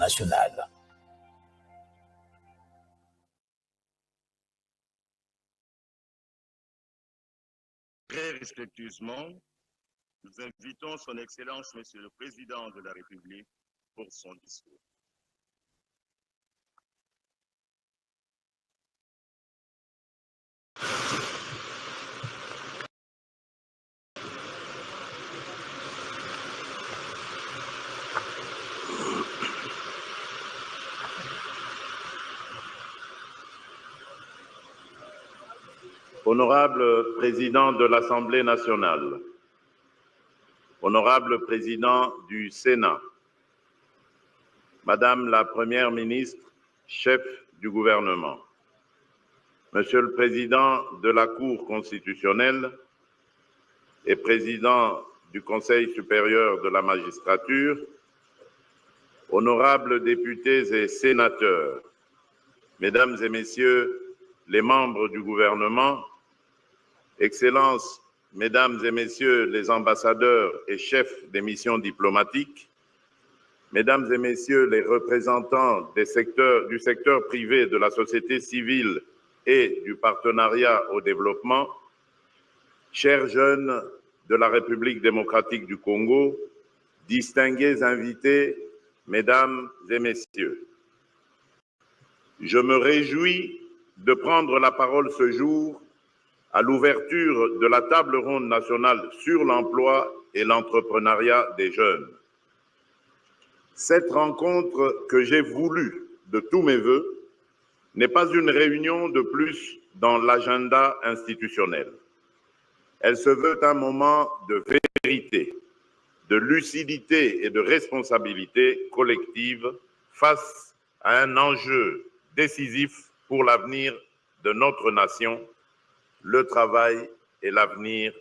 nationale. Très respectueusement, nous invitons son Excellence, Monsieur le Président de la République, pour son discours. Honorable Président de l'Assemblée nationale, Honorable Président du Sénat, Madame la Première ministre, chef du gouvernement, Monsieur le Président de la Cour constitutionnelle et Président du Conseil supérieur de la magistrature, honorables députés et sénateurs, Mesdames et Messieurs les membres du gouvernement, Excellences, Mesdames et Messieurs les ambassadeurs et chefs des missions diplomatiques, Mesdames et Messieurs les représentants du secteur privé, de la société civile et du partenariat au développement, chers jeunes de la République démocratique du Congo, distingués invités, Mesdames et Messieurs, je me réjouis de prendre la parole ce jour à l'ouverture de la table ronde nationale sur l'emploi et l'entrepreneuriat des jeunes. Cette rencontre que j'ai voulu de tous mes voeux n'est pas une réunion de plus dans l'agenda institutionnel. Elle se veut un moment de vérité, de lucidité et de responsabilité collective face à un enjeu décisif pour l'avenir de notre nation, le travail et l'avenir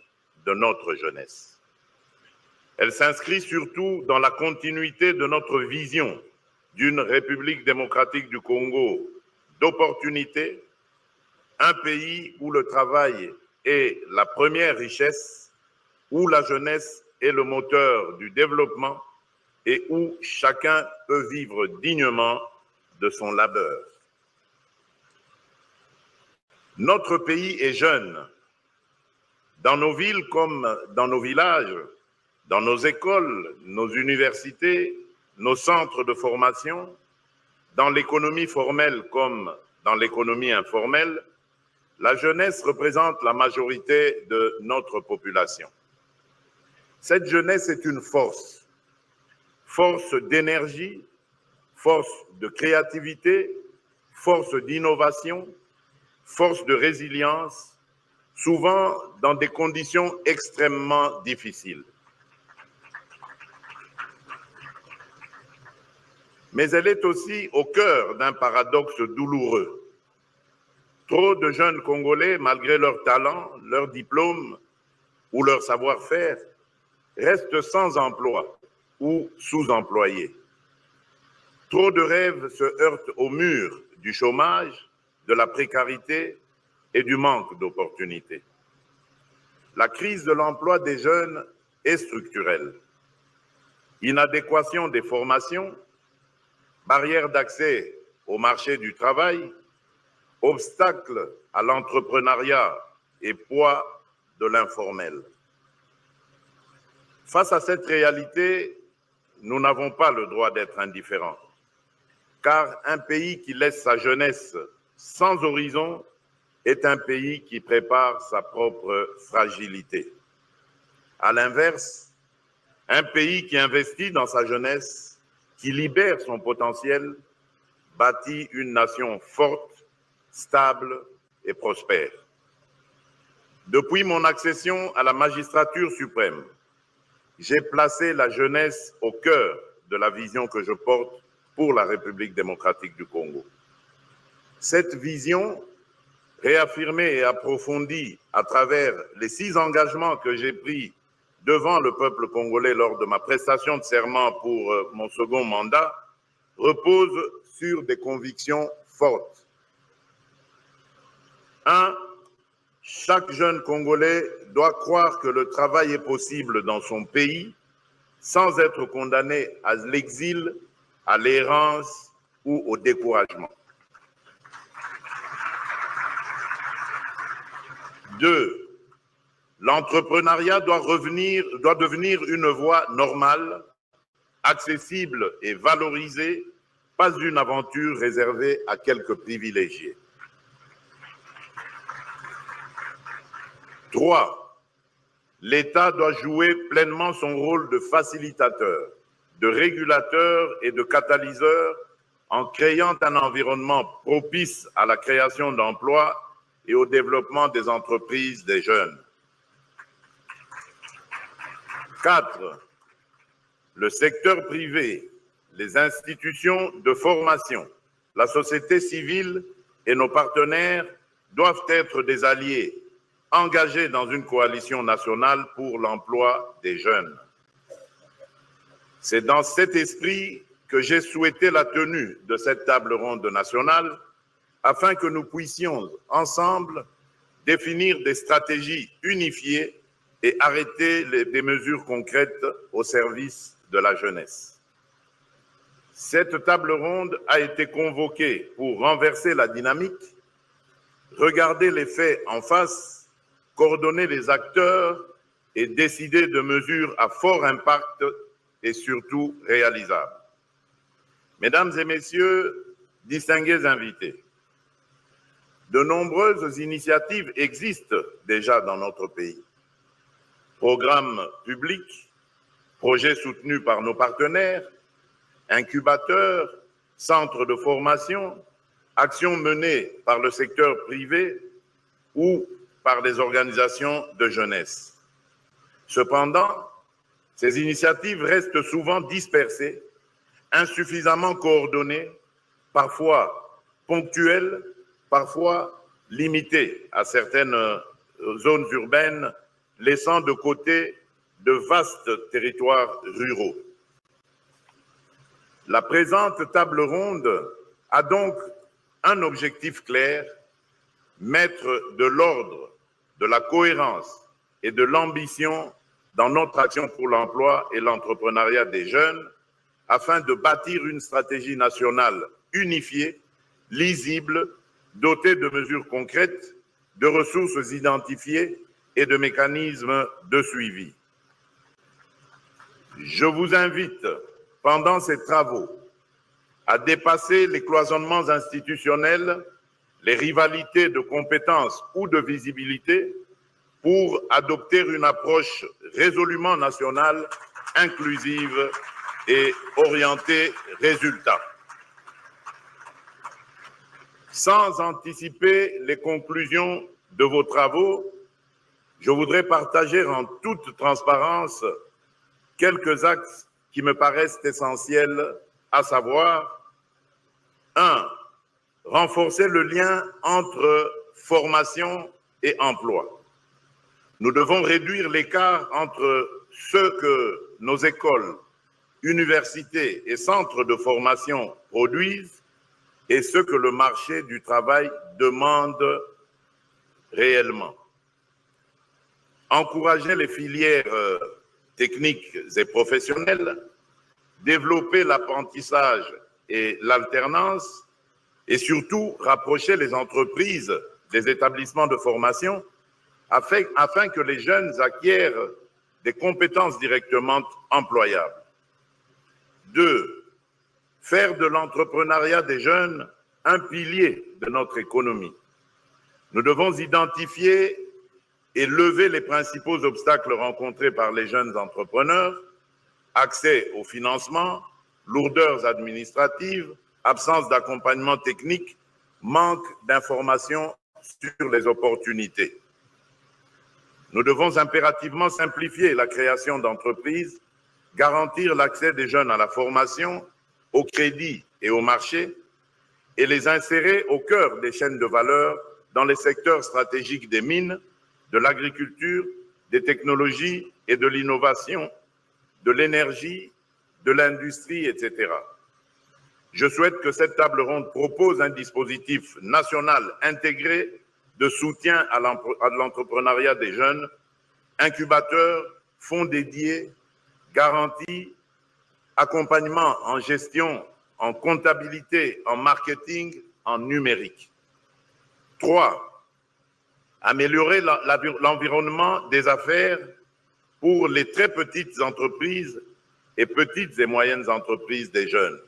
de notre jeunesse. Elle s'inscrit surtout dans la continuité de notre vision d'une République démocratique du Congo d'opportunités, un pays où le travail est la première richesse, où la jeunesse est le moteur du développement et où chacun peut vivre dignement de son labeur. Notre pays est jeune. Dans nos villes comme dans nos villages, dans nos écoles, nos universités, nos centres de formation, dans l'économie formelle comme dans l'économie informelle, la jeunesse représente la majorité de notre population. Cette jeunesse est une force, force d'énergie, force de créativité, force d'innovation, force de résilience, souvent dans des conditions extrêmement difficiles. Mais elle est aussi au cœur d'un paradoxe douloureux. Trop de jeunes Congolais, malgré leur talent, leur diplôme ou leur savoir-faire, restent sans emploi ou sous-employés. Trop de rêves se heurtent au mur du chômage, de la précarité et du manque d'opportunités. La crise de l'emploi des jeunes est structurelle. Inadéquation des formations, barrières d'accès au marché du travail, obstacles à l'entrepreneuriat et poids de l'informel. Face à cette réalité, nous n'avons pas le droit d'être indifférents, car un pays qui laisse sa jeunesse sans horizon est un pays qui prépare sa propre fragilité. À l'inverse, un pays qui investit dans sa jeunesse, qui libère son potentiel, bâtit une nation forte, stable et prospère. Depuis mon accession à la magistrature suprême, j'ai placé la jeunesse au cœur de la vision que je porte pour la République démocratique du Congo. Cette vision, réaffirmée et approfondie à travers les 6 engagements que j'ai pris devant le peuple congolais lors de ma prestation de serment pour mon second mandat, repose sur des convictions fortes. 1. Chaque jeune Congolais doit croire que le travail est possible dans son pays sans être condamné à l'exil à l'errance ou au découragement. 2. L'entrepreneuriat doit devenir une voie normale, accessible et valorisée, pas une aventure réservée à quelques privilégiés. 3. L'État doit jouer pleinement son rôle de facilitateur, de régulateur et de catalyseur en créant un environnement propice à la création d'emplois et au développement des entreprises des jeunes. 4. Le secteur privé, les institutions de formation, la société civile et nos partenaires doivent être des alliés engagés dans une coalition nationale pour l'emploi des jeunes. C'est dans cet esprit que j'ai souhaité la tenue de cette table ronde nationale afin que nous puissions ensemble définir des stratégies unifiées et arrêter des mesures concrètes au service de la jeunesse. Cette table ronde a été convoquée pour renverser la dynamique, regarder les faits en face, coordonner les acteurs et décider de mesures à fort impact et surtout réalisables. Mesdames et messieurs, distingués invités, de nombreuses initiatives existent déjà dans notre pays. Programmes publics, projets soutenus par nos partenaires, incubateurs, centres de formation, actions menées par le secteur privé ou par des organisations de jeunesse. Cependant, ces initiatives restent souvent dispersées, insuffisamment coordonnées, parfois ponctuelles, parfois limitées à certaines zones urbaines, laissant de côté de vastes territoires ruraux. La présente table ronde a donc un objectif clair, mettre de l'ordre, de la cohérence et de l'ambition dans notre action pour l'emploi et l'entrepreneuriat des jeunes, afin de bâtir une stratégie nationale unifiée, lisible, dotée de mesures concrètes, de ressources identifiées et de mécanismes de suivi. Je vous invite, pendant ces travaux, à dépasser les cloisonnements institutionnels, les rivalités de compétences ou de visibilité pour adopter une approche résolument nationale, inclusive et orientée résultat. Sans anticiper les conclusions de vos travaux, je voudrais partager en toute transparence quelques axes qui me paraissent essentiels, à savoir 1. Renforcer le lien entre formation et emploi. Nous devons réduire l'écart entre ce que nos écoles, universités et centres de formation produisent et ce que le marché du travail demande réellement. Encourager les filières techniques et professionnelles, développer l'apprentissage et l'alternance et surtout rapprocher les entreprises des établissements de formation afin que les jeunes acquièrent des compétences directement employables. 2. Faire de l'entrepreneuriat des jeunes un pilier de notre économie. Nous devons identifier et lever les principaux obstacles rencontrés par les jeunes entrepreneurs: accès au financement, lourdeurs administratives, absence d'accompagnement technique, manque d'informations sur les opportunités. Nous devons impérativement simplifier la création d'entreprises, garantir l'accès des jeunes à la formation, au crédit et au marché, et les insérer au cœur des chaînes de valeur dans les secteurs stratégiques des mines, de l'agriculture, des technologies et de l'innovation, de l'énergie, de l'industrie, etc. Je souhaite que cette table ronde propose un dispositif national intégré de soutien à l'entrepreneuriat des jeunes, incubateurs, fonds dédiés, garanties, accompagnement en gestion en comptabilité, en marketing, en numérique. 3. Améliorer l'environnement des affaires pour les très petites entreprises et petites et moyennes entreprises des jeunes.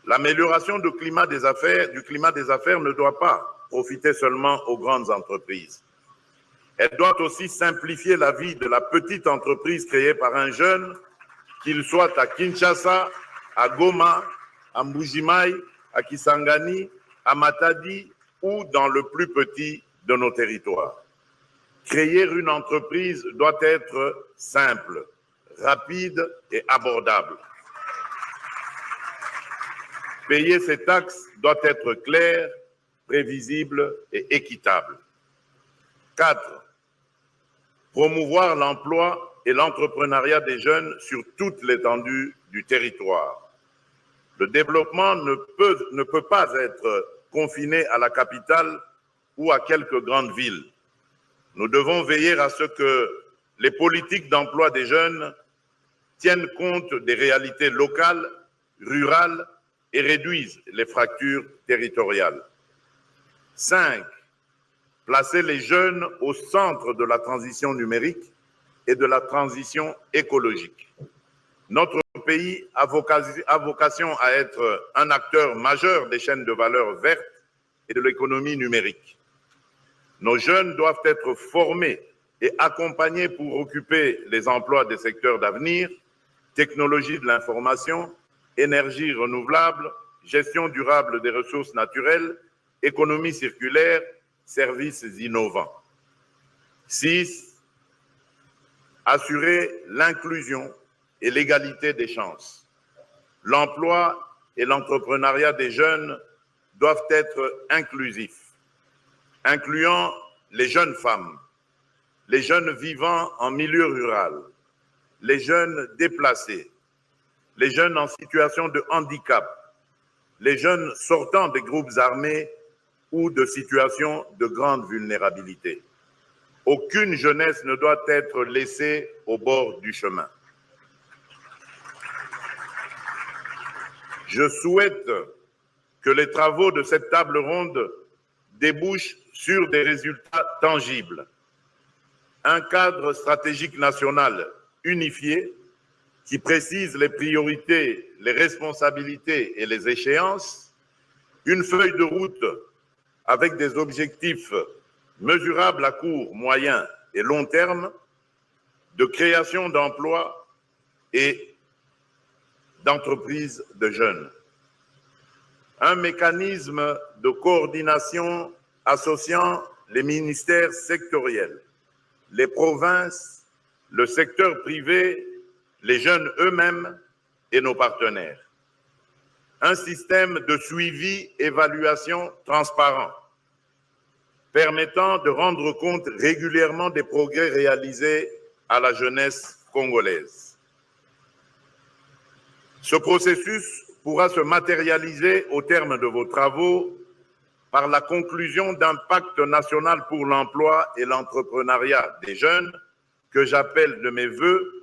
L'amélioration du climat des affaires ne doit pas profiter seulement aux grandes entreprises. Elle doit aussi simplifier la vie de la petite entreprise créée par un jeune, qu'il soit à Kinshasa, à Goma, à Mbujimaï, à Kisangani, à Matadi ou dans le plus petit de nos territoires. Créer une entreprise doit être simple, rapide et abordable. Payer ses taxes doit être clair, prévisible et équitable. 4. Promouvoir l'emploi et l'entrepreneuriat des jeunes sur toute l'étendue du territoire. Le développement ne peut pas être confiné à la capitale ou à quelques grandes villes. Nous devons veiller à ce que les politiques d'emploi des jeunes tiennent compte des réalités locales, rurales et réduisent les fractures territoriales. 5. Placer les jeunes au centre de la transition numérique et de la transition écologique. Notre pays a vocation à être un acteur majeur des chaînes de valeur vertes et de l'économie numérique. Nos jeunes doivent être formés et accompagnés pour occuper les emplois des secteurs d'avenir, technologie de l'information, énergie renouvelable, gestion durable des ressources naturelles, économie circulaire, services innovants. 6. Assurer l'inclusion et l'égalité des chances. L'emploi et l'entrepreneuriat des jeunes doivent être inclusifs, incluant les jeunes femmes, les jeunes vivant en milieu rural, les jeunes déplacés, les jeunes en situation de handicap, les jeunes sortant des groupes armés ou de situations de grande vulnérabilité. Aucune jeunesse ne doit être laissée au bord du chemin. Je souhaite que les travaux de cette table ronde débouchent sur des résultats tangibles. Un cadre stratégique national unifié qui précise les priorités, les responsabilités et les échéances, une feuille de route avec des objectifs mesurables à court, moyen et long terme, de création d'emplois et d'entreprises de jeunes. Un mécanisme de coordination associant les ministères sectoriels, les provinces, le secteur privé, les jeunes eux-mêmes et nos partenaires. Un système de suivi, évaluation transparent, permettant de rendre compte régulièrement des progrès réalisés à la jeunesse congolaise. Ce processus pourra se matérialiser au terme de vos travaux par la conclusion d'un pacte national pour l'emploi et l'entrepreneuriat des jeunes que j'appelle de mes vœux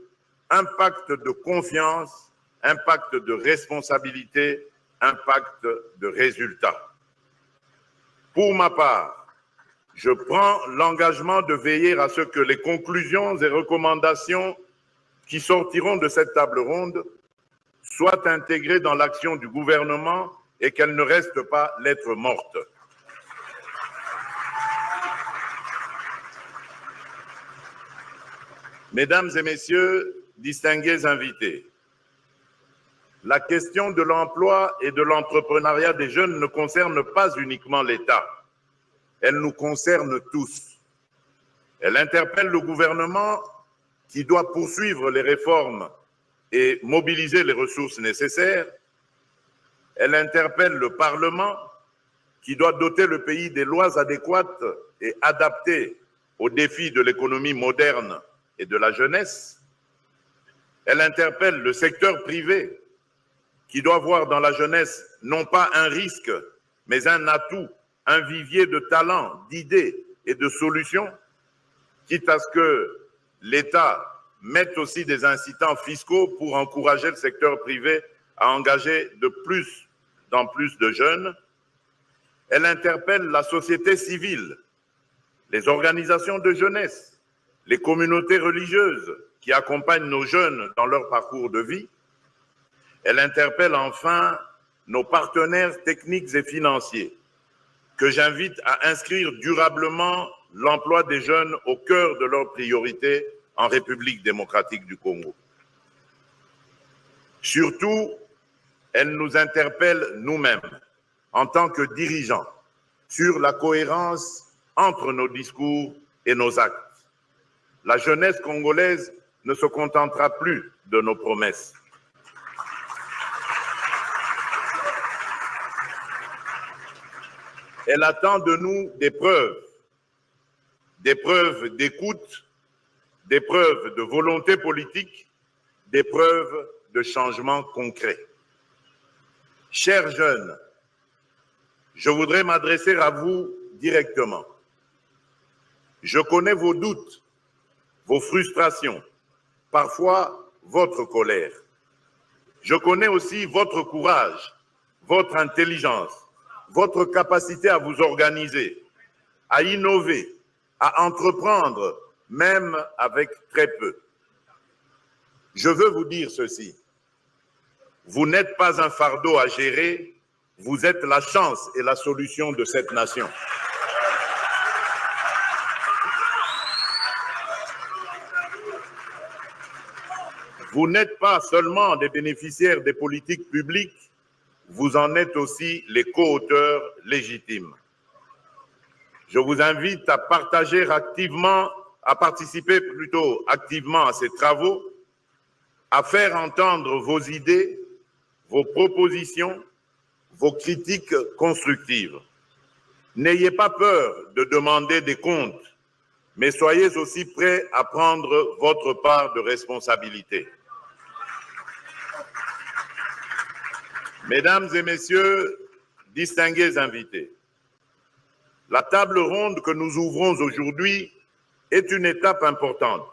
un pacte de confiance, un pacte de responsabilité, un pacte de résultats. Pour ma part, je prends l'engagement de veiller à ce que les conclusions et recommandations qui sortiront de cette table ronde soient intégrées dans l'action du gouvernement et qu'elles ne restent pas lettre morte. Mesdames et messieurs, distingués invités, la question de l'emploi et de l'entrepreneuriat des jeunes ne concerne pas uniquement l'État. Elle nous concerne tous. Elle interpelle le gouvernement qui doit poursuivre les réformes et mobiliser les ressources nécessaires. Elle interpelle le Parlement qui doit doter le pays des lois adéquates et adaptées aux défis de l'économie moderne et de la jeunesse. Elle interpelle le secteur privé qui doit voir dans la jeunesse non pas un risque, mais un atout, un vivier de talents, d'idées et de solutions, quitte à ce que l'État mette aussi des incitants fiscaux pour encourager le secteur privé à engager de plus en plus de jeunes. Elle interpelle la société civile, les organisations de jeunesse, les communautés religieuses qui accompagnent nos jeunes dans leur parcours de vie. Elle interpelle enfin nos partenaires techniques et financiers, que j'invite à inscrire durablement l'emploi des jeunes au cœur de leurs priorités en République démocratique du Congo. Surtout, elle nous interpelle nous-mêmes, en tant que dirigeants, sur la cohérence entre nos discours et nos actes. La jeunesse congolaise ne se contentera plus de nos promesses. Elle attend de nous des preuves d'écoute, des preuves de volonté politique, des preuves de changement concret. Chers jeunes, je voudrais m'adresser à vous directement. Je connais vos doutes, vos frustrations, parfois votre colère. Je connais aussi votre courage, votre intelligence, votre capacité à vous organiser, à innover, à entreprendre, même avec très peu. Je veux vous dire ceci. Vous n'êtes pas un fardeau à gérer, vous êtes la chance et la solution de cette nation. Vous n'êtes pas seulement des bénéficiaires des politiques publiques, vous en êtes aussi les co-auteurs légitimes. Je vous invite à participer activement à ces travaux, à faire entendre vos idées, vos propositions, vos critiques constructives. N'ayez pas peur de demander des comptes, mais soyez aussi prêts à prendre votre part de responsabilité. Mesdames et messieurs, distingués invités, la table ronde que nous ouvrons aujourd'hui est une étape importante.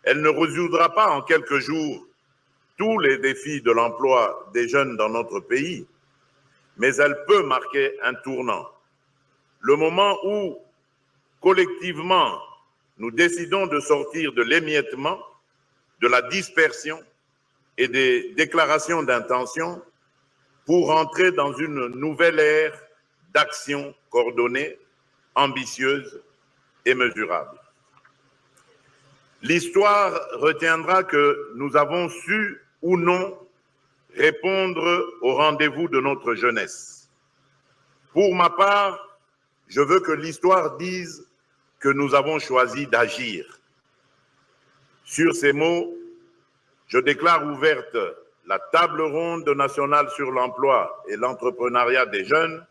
Elle ne résoudra pas en quelques jours tous les défis de l'emploi des jeunes dans notre pays, mais elle peut marquer un tournant. Le moment où, collectivement, nous décidons de sortir de l'émiettement, de la dispersion et des déclarations d'intention pour entrer dans une nouvelle ère d'action coordonnée, ambitieuse et mesurable. L'histoire retiendra que nous avons su ou non répondre au rendez-vous de notre jeunesse. Pour ma part, je veux que l'histoire dise que nous avons choisi d'agir. Sur ces mots, je déclare ouverte la table ronde nationale sur l'emploi et l'entrepreneuriat des jeunes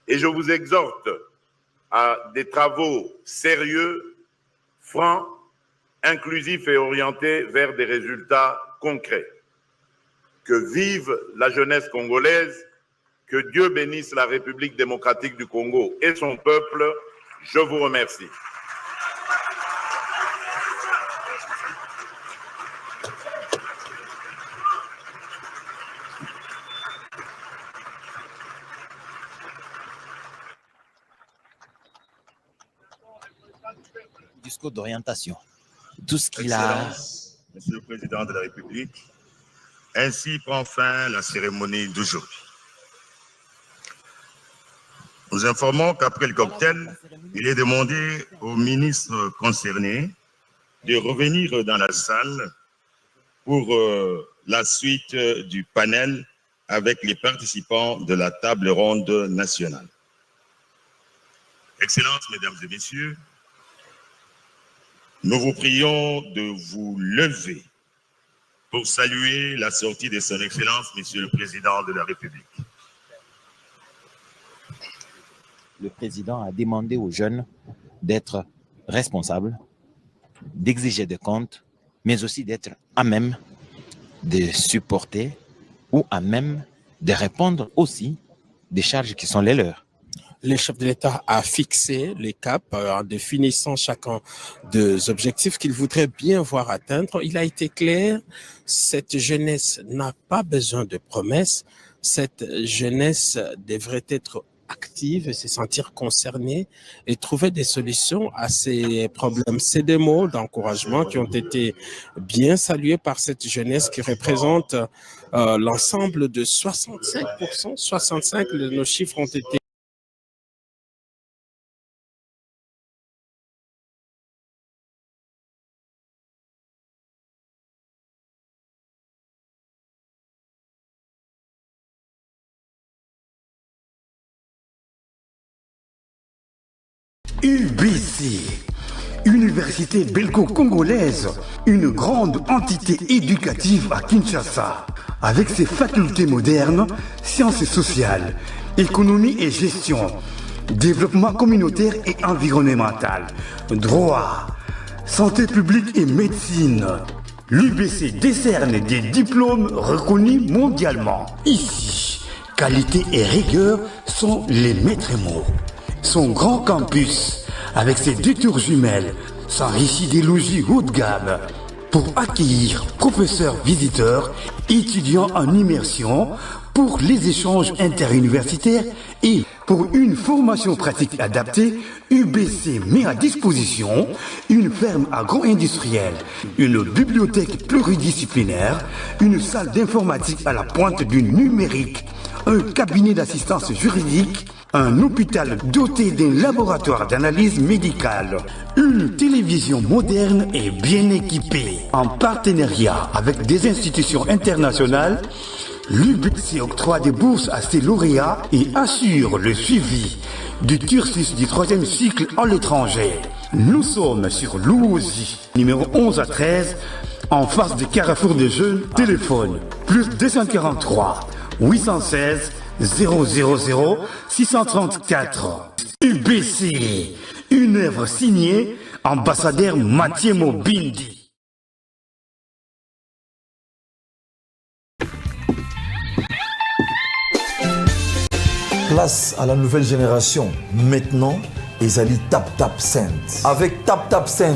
et je vous exhorte à des travaux sérieux, francs, inclusifs et orientés vers des résultats concrets. Que vive la jeunesse congolaise, que Dieu bénisse la République démocratique du Congo et son peuple. Je vous remercie. Discours d'orientation. Tout ce qu'il a... Monsieur le Président de la République, ainsi prend fin la cérémonie d'aujourd'hui. Nous informons qu'après le cocktail, il est demandé aux ministres concernés de revenir dans la salle pour la suite du panel avec les participants de la table ronde nationale. Excellences, Mesdames et Messieurs, nous vous prions de vous lever pour saluer la sortie de son Excellence, Monsieur le Président de la République. Le Président a demandé aux jeunes d'être responsables, d'exiger des comptes, mais aussi d'être à même de supporter ou à même de répondre aussi des charges qui sont les leurs. le chef de l'État a fixé les caps en définissant chacun des objectifs qu'il voudrait bien voir atteindre. Il a été clair, cette jeunesse n'a pas besoin de promesses, cette jeunesse devrait être active et se sentir concernée et trouver des solutions à ces problèmes. C'est des mots d'encouragement qui ont été bien salués par cette jeunesse qui représente l'ensemble de 65%. 65, nos chiffres ont été UBC, Université belgo-congolaise, une grande entité éducative à Kinshasa, avec ses facultés modernes, sciences sociales, économie et gestion, développement communautaire et environnemental, droit, santé publique et médecine. L'UBC décerne des diplômes reconnus mondialement. Ici, qualité et rigueur sont les maîtres mots. Son grand campus, avec ses 2 tours jumelles, s'enrichit des logis haut de gamme pour accueillir professeurs visiteurs, étudiants en immersion, pour les échanges interuniversitaires et pour une formation pratique adaptée. UBC met à disposition une ferme agro-industrielle, une bibliothèque pluridisciplinaire, une salle d'informatique à la pointe du numérique, un cabinet d'assistance juridique, un hôpital doté d'un laboratoire d'analyse médicale, une télévision moderne et bien équipée. En partenariat avec des institutions internationales, l'UBC octroie des bourses à ses lauréats et assure le suivi du cursus du 3e cycle à l'étranger. Nous sommes sur Louosi, numéro 11 à 13, en face du Carrefour des Jeunes. Téléphone plus 243 816 000 634. UBC, une œuvre signée ambassadeur Mathieu Mobindi. Place à la nouvelle génération. Maintenant, Ezali Tap Tap Saint. Avec Tap Tap Saint,